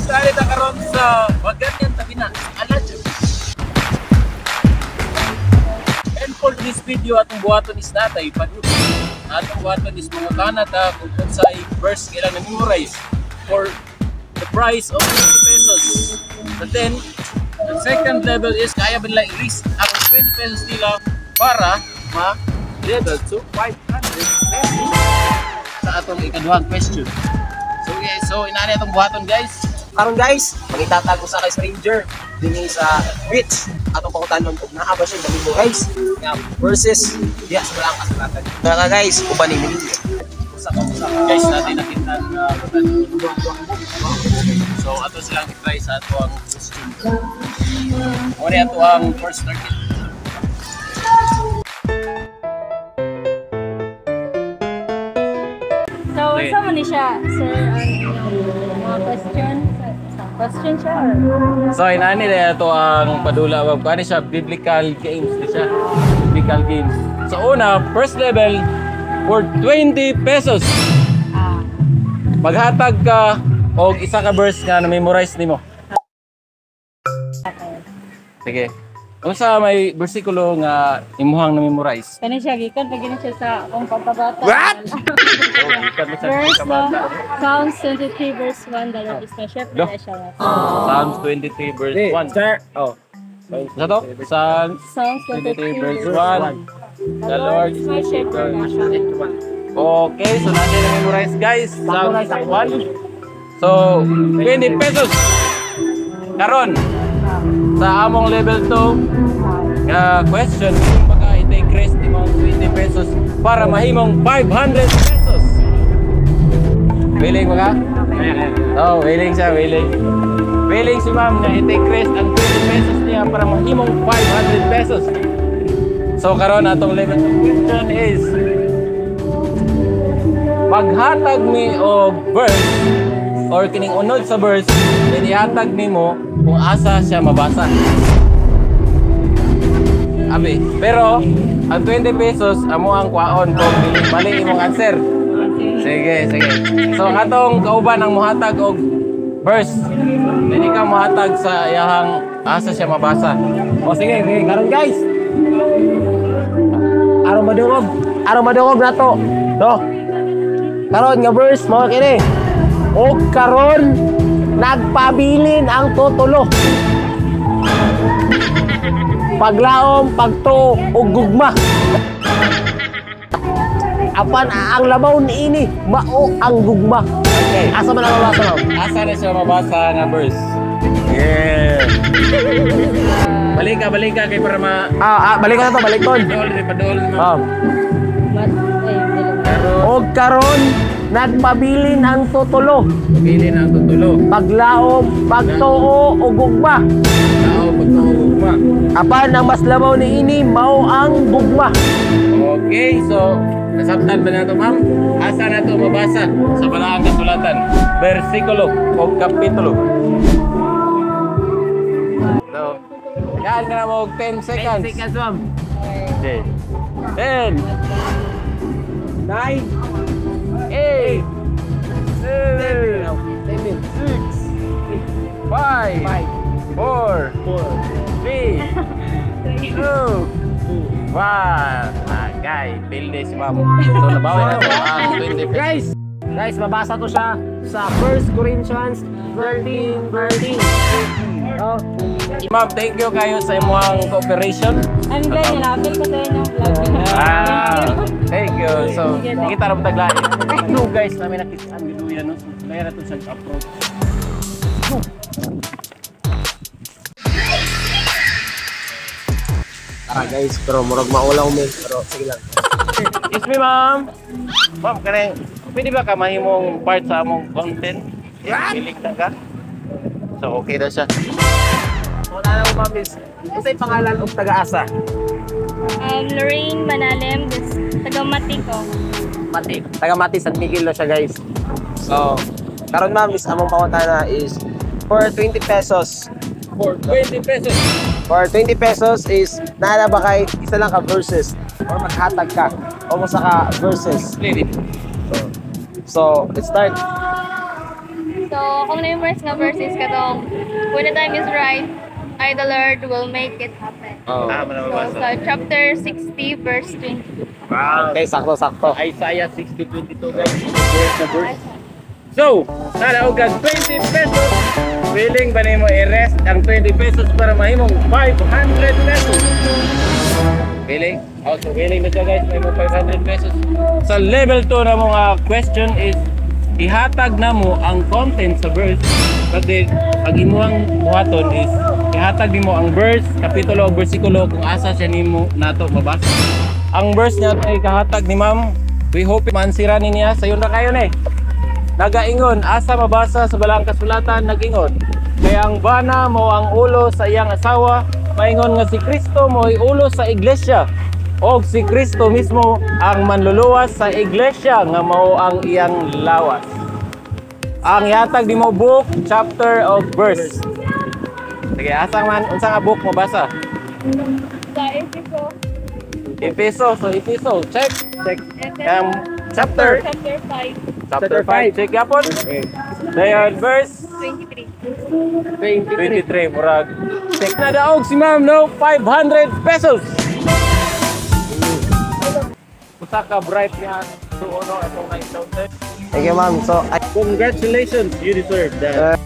Dahil na karon sa Baganyan tabi na Aladyo. And for this video atong buhaton is natay pag atong buhaton is mga kanata kung sa verse kailangan memorize for the price of 20 pesos. But then the second level is kaya ba nila i-risk ang 20 pesos nila para ma-level to 500 pesos sa atong ikaduhang question. So inaani atong buhaton guys. Karon guys, magitatago sa kay stranger dinhi sa beach atong pangutanon kung naa ba siya memorize nga versus diya sa Balangka sa Latan. Kaya guys, uban ni minyo. Guys, natin nakita nga so ato silang i-try sa ato ang question. Muna ato ang first target. So, sama ni siya, sir, mga question? Question siya or? So inaani na ito ang padula wag kani siya biblical games na siya. Biblical games. So una, first level for 20 pesos. Maghatag ka og isa ka verse nga na memorize nimo. Sige. Unsa may bersikulo nga imuhang na memorize? Kani siya, gikan pag siya sa akong pagkabata. What? Verse no, Psalms 23 verse 1, the Lord is my shepherd, I shall not want. Psalms 23 verse 1. Sir, oh. Sa to? Psalms 23 verse 1. The Lord is my shepherd, I shall not want. Okay, so natin na memorize guys. Psalms 1. So, 20 pesos. Karon sa among level 2 question, baka i-take imong 20 pesos para mahimong 500 pesos. Willing ba ka? Oh, willing siya, willing. Willing si ma'am na i-take rest ang 20 pesos niya para mahimong 500 pesos. So karon atong level 2 question is maghatag mi og verse or kining unod sa verse, then ihatag nimo kung asa siya mabasa. Abi, pero ang 20 pesos amo ang kwaon kung mali imong answer. Sige, sige. So atong kauban ang muhatag og verse. Dili ka muhatag sa iyahang asa siya mabasa. O sige, okay, karon guys. Araw madungog nato. Do. Karon nga verse mo kini. Og karon nagpabilin ang tutulo. Paglaom, pagtuo ug gugma. Apan ang labaw niini mao ang gugma. Okay. Asa man ang mabasa mo? Asa na siya mabasa nga verse? Yeah. Balik ka kay para ma Balik na to, balik ton. Padol mo. Og karon nagpabilin ang tutulo. Pili na ang tutulo. Paglaom, pagtuo ug gugma. Tao pagtuo gugma. Apan ang mas labaw niini mao ang gugma. Okay, so nasabtan ba nato ma'am? Asa na to mabasa sa balaang kasulatan? Bersikulo o kapitulo. So, yan ka na mo 10 seconds. 10 seconds ma'am. Okay. 10 9 8 7 6 5 4 3 2 1. Guys, build this ma'am. So nabawi na to ang 20 pesos. Guys, mabasa to siya sa 1 Corinthians 13:13. Oh. Ma'am, thank you kayo sa imong cooperation. I'm glad nilapit ko sa inyong vlog. Thank you. So, kita na mataglain. No guys, namin nakita ang giduya no. Kaya na to sa approach. Tara guys, pero murag maulaw mi, pero sige lang. Excuse me, ma'am. Ma'am, kanang pwede ba ka mahimong part sa among content? Pilig na ka? So, okay na siya. Wala na mo ma'am is, usay pangalan og taga-asa? Lorraine Manalem, taga-Mati ko. Mati. Taga-Mati, San Miguel na siya guys. So, karon ma'am is among pangutana is for 20 pesos. For 20 pesos. For 20 pesos is naala ba kay isa lang ka verses or maghatag ka o sa ka verses. Ready? So, let's start. So, kung na-immerse nga verses katong, when the time is right, I the Lord will make it happen. Oh. So, sa chapter 60, verse 20. Wow. Okay, sakto-sakto. Isaiah 60:22 guys. Verse na verse. So, nalaog kag 20 pesos. Willing ba nimo i-rest ang 20 pesos para mahimong 500 pesos? Willing? Also, willing na siya guys, mahimong 500 pesos. Sa level 2 na mong question is, ihatag na mo ang content sa verse. Kasi, pag imuhang buhaton is, ihatag nimo ang verse, kapitulo o versikulo kung asa siya nimo nato mabasa. Ang verse niya ay kahatag ni ma'am. We hope mansira niya sa yun na kayo na eh. Nagaingon, asa mabasa sa balang kasulatan, nagingon. Kaya ang bana mo ang ulo sa iyang asawa, maingon nga si Kristo mo ay ulo sa iglesia. O si Kristo mismo ang manluluwas sa iglesia nga mao ang iyang lawas. Ang ihatag di mo book, chapter of verse. Sige, asa man, unsa nga book mo basa? Sa Efeso. Efeso, so Efeso, check. Chapter Chapter 5. Chapter 5, check yapon. Dayon, verse 23. 23, murag. Check na daog si ma'am, no? 500 pesos! Usa ka bright nga suono atong na-encounter. Thank you, ma'am. So, Congratulations, you deserve that.